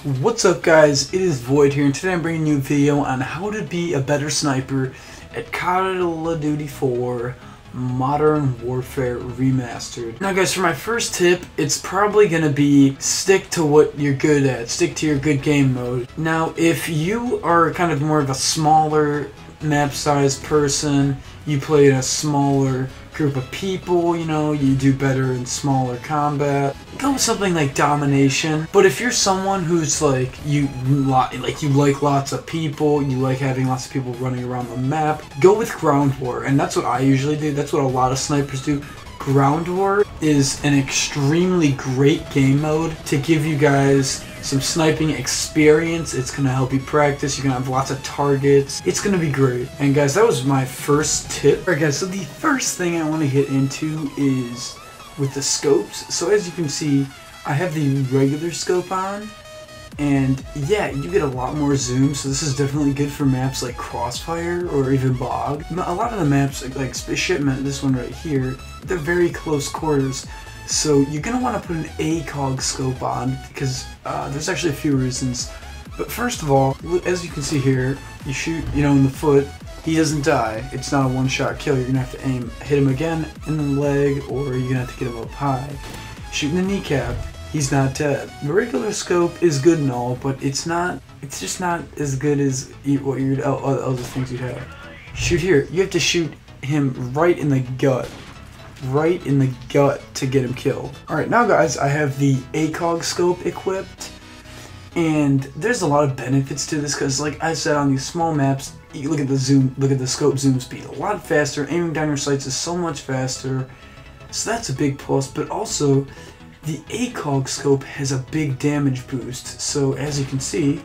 What's up guys, it is Void here and today I'm bringing you a video on how to be a better sniper at Call of Duty 4 Modern Warfare Remastered. Now guys, for my first tip, it's probably going to be stick to what you're good at, stick to your good game mode. Now if you are kind of more of a smaller map size person, you play in a smaller group of people, you know, you do better in smaller combat, go with something like domination. But if you're someone who's like you like lots of people, you like having lots of people running around the map, go with ground war. And that's what I usually do, that's what a lot of snipers do. Ground war is an extremely great game mode to give you guys some sniping experience. It's gonna help you practice, you're gonna have lots of targets, it's gonna be great. And guys, that was my first tip. Alright guys, so the first thing I want to get into is with the scopes. So as you can see, I have the regular scope on, and yeah, you get a lot more zoom, so this is definitely good for maps like Crossfire or even Bog. A lot of the maps, like Shipment, this one right here, they're very close quarters. So you're going to want to put an ACOG scope on because there's actually a few reasons. But first of all, as you can see here, you shoot, in the foot, he doesn't die. It's not a one-shot kill. You're going to have to hit him again in the leg, or you're going to have to get him up high. Shooting the kneecap, he's not dead. The regular scope is good and all, but it's just not as good as what other things you'd have. Shoot here, you have to shoot him right in the gut. Right in the gut to get him killed. Alright, now guys, I have the ACOG scope equipped, and there's a lot of benefits to this because, like I said, on these small maps, you look at the scope zoom speed, a lot faster, aiming down your sights is so much faster, so that's a big plus. But also, the ACOG scope has a big damage boost, so as you can see,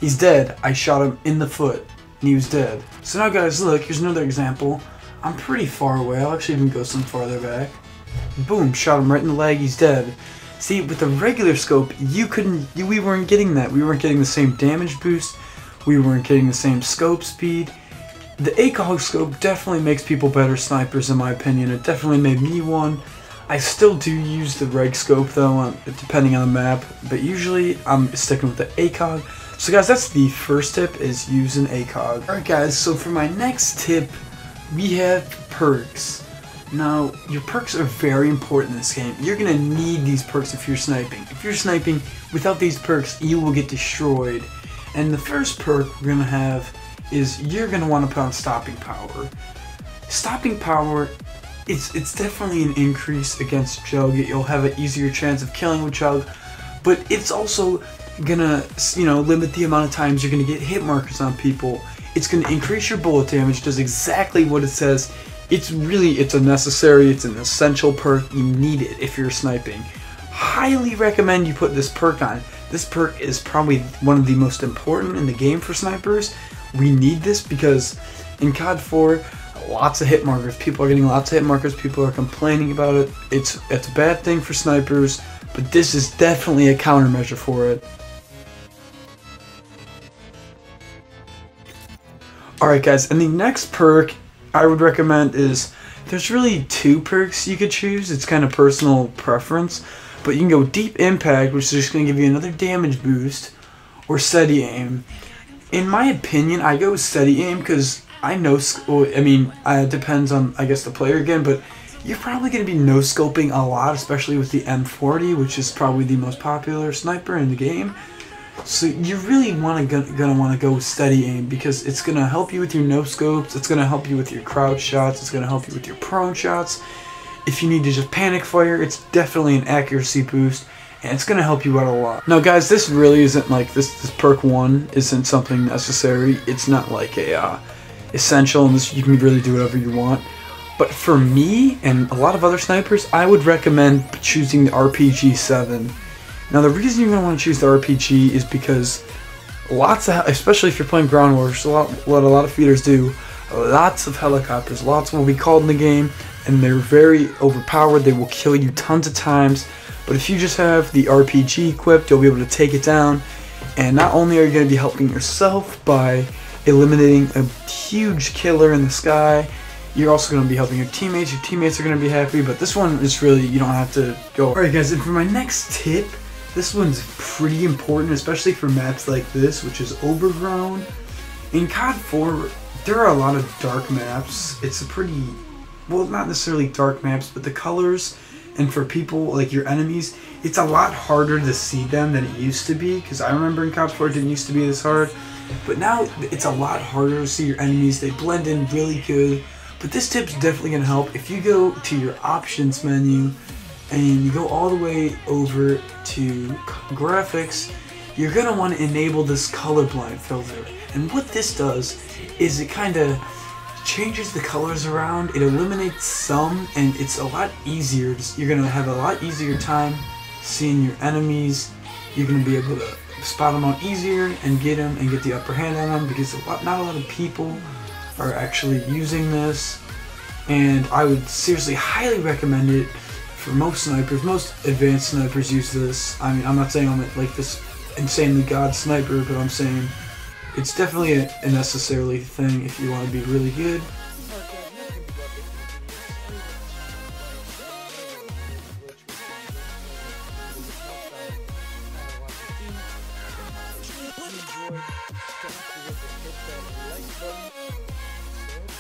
he's dead. I shot him in the foot, and he was dead. So now guys, look, here's another example. I'm pretty far away, I'll actually even go some farther back. Boom, shot him right in the leg, he's dead. See, with the regular scope, we weren't getting that. We weren't getting the same damage boost, we weren't getting the same scope speed. The ACOG scope definitely makes people better snipers in my opinion, it definitely made me one. I still do use the reg scope though, depending on the map, but usually I'm sticking with the ACOG. So guys, that's the first tip, is use an ACOG. Alright guys, so for my next tip, we have perks. Now, your perks are very important in this game. You're going to need these perks if you're sniping. If you're sniping without these perks, you will get destroyed. And the first perk we're going to have is you're going to want to put on Stopping Power. Stopping Power, it's definitely an increase against Chug. You'll have an easier chance of killing with Chug, but it's also going to, limit the amount of times you're going to get hit markers on people. It's going to increase your bullet damage, does exactly what it says. It's an essential perk. You need it if you're sniping. Highly recommend you put this perk on. This perk is probably one of the most important in the game for snipers. We need this because in COD 4, lots of hit markers. People are getting lots of hit markers. People are complaining about it. It's a bad thing for snipers, but this is definitely a countermeasure for it. Alright guys, and the next perk I would recommend is, there's really two perks you could choose, it's kind of personal preference, but you can go Deep Impact, which is just going to give you another damage boost, or Steady Aim. In my opinion, I go with Steady Aim because I know, it depends on, I guess, the player again, but you're probably going to be no-scoping a lot, especially with the M40, which is probably the most popular sniper in the game. So you really gonna want to go with Steady Aim because it's gonna help you with your no scopes, it's gonna help you with your crouch shots, it's gonna help you with your prone shots. If you need to just panic fire, it's definitely an accuracy boost, and it's gonna help you out a lot. Now guys, this really isn't like this perk 1 isn't something necessary. It's not like a essential, and you can really do whatever you want. But for me and a lot of other snipers, I would recommend choosing the RPG-7. Now the reason you're going to want to choose the RPG is because especially if you're playing ground war, which is what a lot of feeders do, lots of helicopters, lots will be called in the game, and they're very overpowered, they will kill you tons of times. But if you just have the RPG equipped, you'll be able to take it down, and not only are you going to be helping yourself by eliminating a huge killer in the sky, you're also going to be helping your teammates are going to be happy, but this one is really, you don't have to go. Alright guys, and for my next tip, This one's pretty important, especially for maps like this, which is overgrown. In COD 4, there are a lot of dark maps. It's a pretty, well, not necessarily dark maps, but the colors, and for people, like your enemies, it's a lot harder to see them than it used to be, because I remember in COD 4 it didn't used to be this hard, but now it's a lot harder to see your enemies. They blend in really good, but this tip's definitely going to help. If you go to your options menu, and you go all the way over to graphics, you're going to want to enable this colorblind filter. And what this does is it kind of changes the colors around, it eliminates some, and it's a lot easier. You're going to have a lot easier time seeing your enemies. You're going to be able to spot them out easier and get them and get the upper hand on them, because not a lot of people are actually using this. And I would seriously highly recommend it. For most snipers, most advanced snipers use this. I mean, I'm not saying I'm like this insanely god sniper, but I'm saying it's definitely a necessary thing if you want to be really good.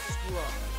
Subscribe.